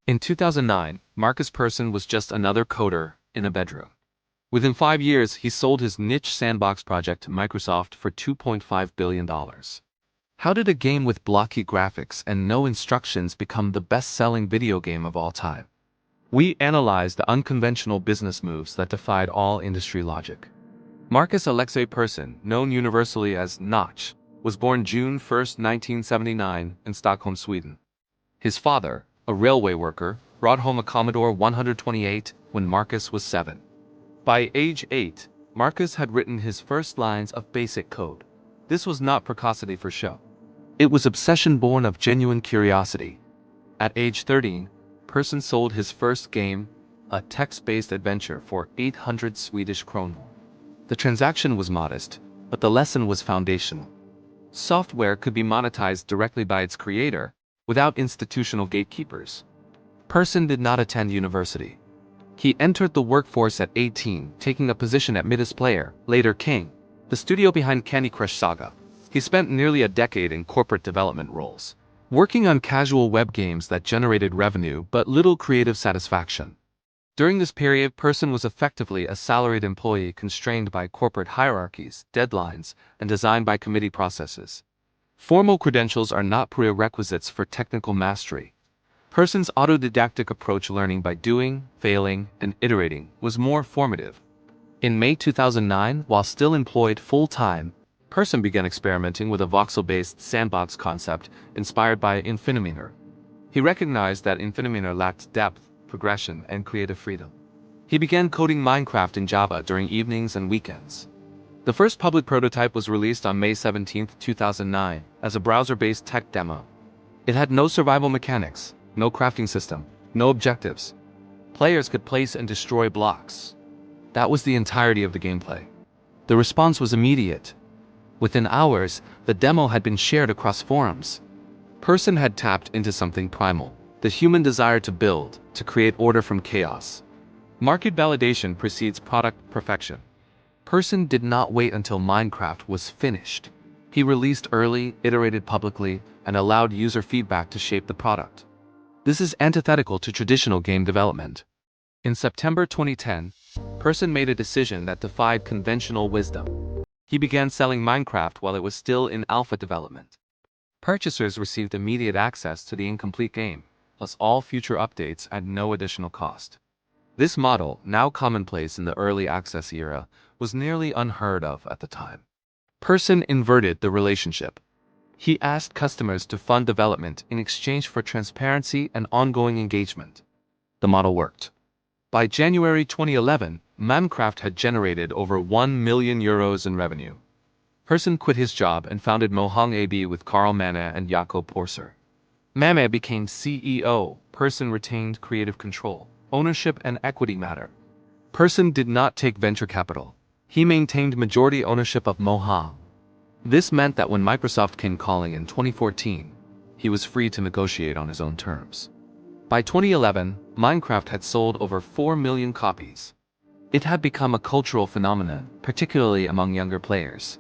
In 2009, Markus Persson was just another coder in a bedroom. Within 5 years, he sold his niche sandbox project to Microsoft for $2.5 billion. How did a game with blocky graphics and no instructions become the best-selling video game of all time? We analyzed the unconventional business moves that defied all industry logic. Markus Alexei Persson, known universally as Notch, was born June 1, 1979, in Stockholm, Sweden. His father, a railway worker, brought home a Commodore 128 when Markus was 7. By age 8, Markus had written his first lines of basic code. This was not precocity for show. It was obsession born of genuine curiosity. At age 13, Persson sold his first game, a text-based adventure, for 800 Swedish kronor. The transaction was modest, but the lesson was foundational. Software could be monetized directly by its creator, without institutional gatekeepers. Persson did not attend university. He entered the workforce at 18, taking a position at Midas Player, later King, the studio behind Candy Crush Saga. He spent nearly a decade in corporate development roles, working on casual web games that generated revenue but little creative satisfaction. During this period, Persson was effectively a salaried employee constrained by corporate hierarchies, deadlines, and designed by committee processes. Formal credentials are not prerequisites for technical mastery. Persson's autodidactic approach, learning by doing, failing, and iterating, was more formative. In May 2009, while still employed full-time, Persson began experimenting with a voxel-based sandbox concept inspired by Infiniminer. He recognized that Infiniminer lacked depth, progression, and creative freedom. He began coding Minecraft in Java during evenings and weekends. The first public prototype was released on May 17, 2009, as a browser-based tech demo. It had no survival mechanics, no crafting system, no objectives. Players could place and destroy blocks. That was the entirety of the gameplay. The response was immediate. Within hours, the demo had been shared across forums. Persson had tapped into something primal, the human desire to build, to create order from chaos. Market validation precedes product perfection. Persson did not wait until Minecraft was finished. He released early, iterated publicly, and allowed user feedback to shape the product. This is antithetical to traditional game development. In September 2010, Persson made a decision that defied conventional wisdom. He began selling Minecraft while it was still in alpha development. Purchasers received immediate access to the incomplete game, plus all future updates at no additional cost. This model, now commonplace in the early access era, was nearly unheard of at the time. Persson inverted the relationship. He asked customers to fund development in exchange for transparency and ongoing engagement. The model worked. By January 2011, Minecraft had generated over €1 million in revenue. Persson quit his job and founded Mojang AB with Carl Manne and Jakob Porser. Manne became CEO. Persson retained creative control. Ownership and equity matter. Persson did not take venture capital. He maintained majority ownership of Mojang. This meant that when Microsoft came calling in 2014, he was free to negotiate on his own terms. By 2011, Minecraft had sold over 4 million copies. It had become a cultural phenomenon, particularly among younger players.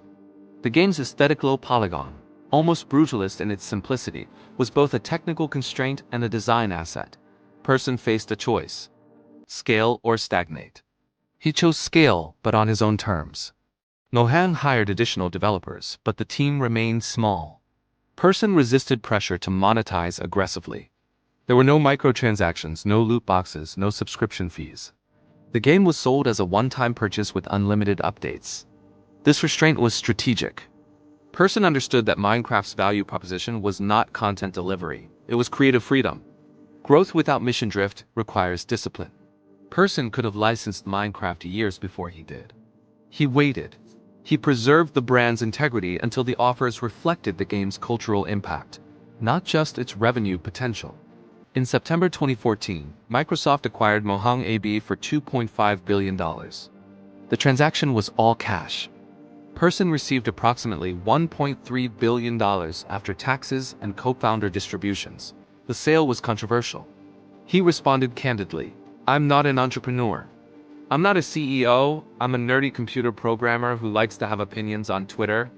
The game's aesthetic low polygon, almost brutalist in its simplicity, was both a technical constraint and a design asset. Persson faced a choice: scale or stagnate. He chose scale, but on his own terms. Mojang hired additional developers, but the team remained small. Persson resisted pressure to monetize aggressively. There were no microtransactions, no loot boxes, no subscription fees. The game was sold as a one-time purchase with unlimited updates. This restraint was strategic. Persson understood that Minecraft's value proposition was not content delivery, it was creative freedom. Growth without mission drift requires discipline. Persson could have licensed Minecraft years before he did. He waited. He preserved the brand's integrity until the offers reflected the game's cultural impact, not just its revenue potential. In September 2014, Microsoft acquired Mojang AB for $2.5 billion. The transaction was all cash. Persson received approximately $1.3 billion after taxes and co-founder distributions. The sale was controversial. He responded candidly, "I'm not an entrepreneur. I'm not a CEO, I'm a nerdy computer programmer who likes to have opinions on Twitter."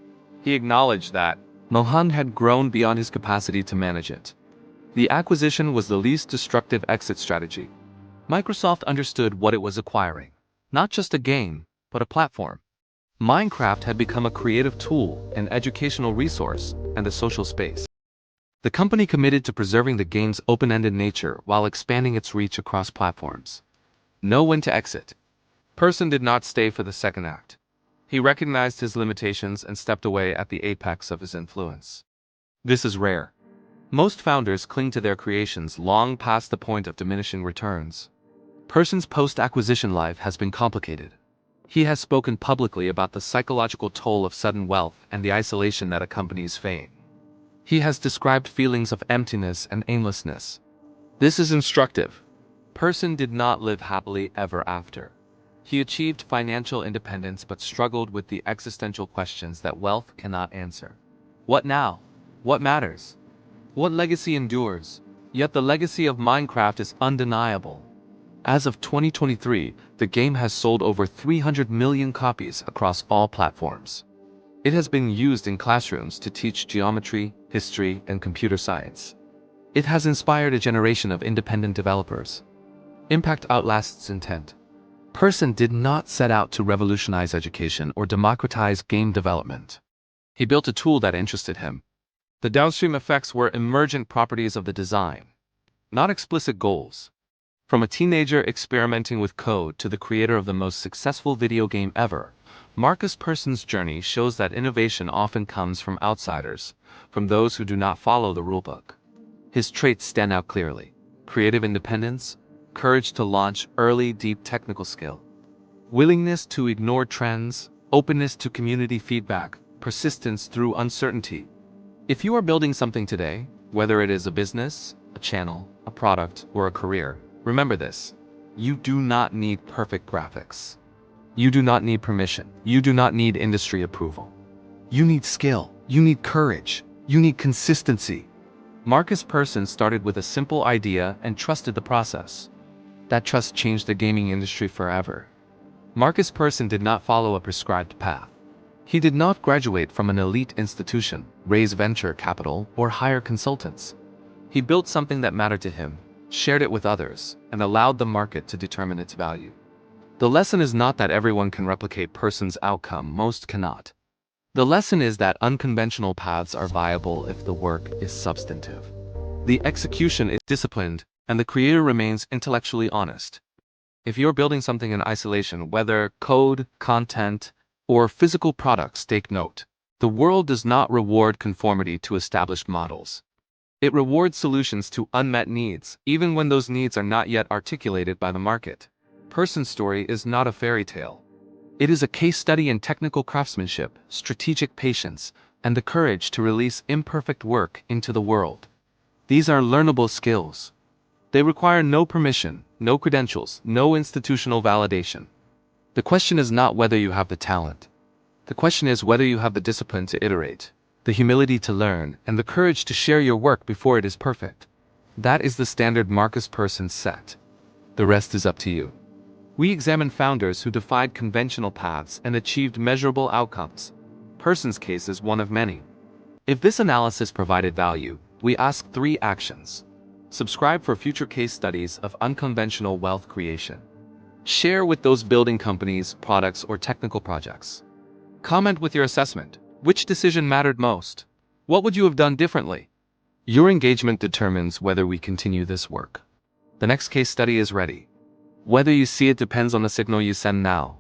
He acknowledged that Mojang had grown beyond his capacity to manage it. The acquisition was the least destructive exit strategy. Microsoft understood what it was acquiring. Not just a game, but a platform. Minecraft had become a creative tool, an educational resource, and a social space. The company committed to preserving the game's open-ended nature while expanding its reach across platforms. Know when to exit. Persson did not stay for the second act. He recognized his limitations and stepped away at the apex of his influence. This is rare. Most founders cling to their creations long past the point of diminishing returns. Persson's post-acquisition life has been complicated. He has spoken publicly about the psychological toll of sudden wealth and the isolation that accompanies fame. He has described feelings of emptiness and aimlessness. This is instructive. Persson did not live happily ever after. He achieved financial independence but struggled with the existential questions that wealth cannot answer. What now? What matters? What legacy endures? Yet the legacy of Minecraft is undeniable. As of 2023, the game has sold over 300 million copies across all platforms. It has been used in classrooms to teach geometry, history, and computer science. It has inspired a generation of independent developers. Impact outlasts intent. Persson did not set out to revolutionize education or democratize game development. He built a tool that interested him. The downstream effects were emergent properties of the design, not explicit goals. From a teenager experimenting with code to the creator of the most successful video game ever, Markus Persson's journey shows that innovation often comes from outsiders, from those who do not follow the rulebook. His traits stand out clearly: creative independence, courage to launch early, deep technical skill, willingness to ignore trends, openness to community feedback, persistence through uncertainty. If you are building something today, whether it is a business, a channel, a product, or a career, remember this: you do not need perfect graphics. You do not need permission. You do not need industry approval. You need skill. You need courage. You need consistency. Markus Persson started with a simple idea and trusted the process. That trust changed the gaming industry forever. Markus Persson did not follow a prescribed path. He did not graduate from an elite institution, raise venture capital, or hire consultants. He built something that mattered to him, shared it with others, and allowed the market to determine its value. The lesson is not that everyone can replicate Persson's outcome; most cannot. The lesson is that unconventional paths are viable if the work is substantive. The execution is disciplined, and the creator remains intellectually honest. If you're building something in isolation, whether code, content, or physical products, take note. The world does not reward conformity to established models. It rewards solutions to unmet needs, even when those needs are not yet articulated by the market. Persson's story is not a fairy tale. It is a case study in technical craftsmanship, strategic patience, and the courage to release imperfect work into the world. These are learnable skills. They require no permission, no credentials, no institutional validation. The question is not whether you have the talent. The question is whether you have the discipline to iterate, the humility to learn, and the courage to share your work before it is perfect. That is the standard Markus Persson set. The rest is up to you. We examine founders who defied conventional paths and achieved measurable outcomes. Persson's case is one of many. If this analysis provided value, we ask 3 actions. Subscribe for future case studies of unconventional wealth creation. Share with those building companies, products, or technical projects. Comment with your assessment. Which decision mattered most? What would you have done differently? Your engagement determines whether we continue this work. The next case study is ready. Whether you see it depends on the signal you send now.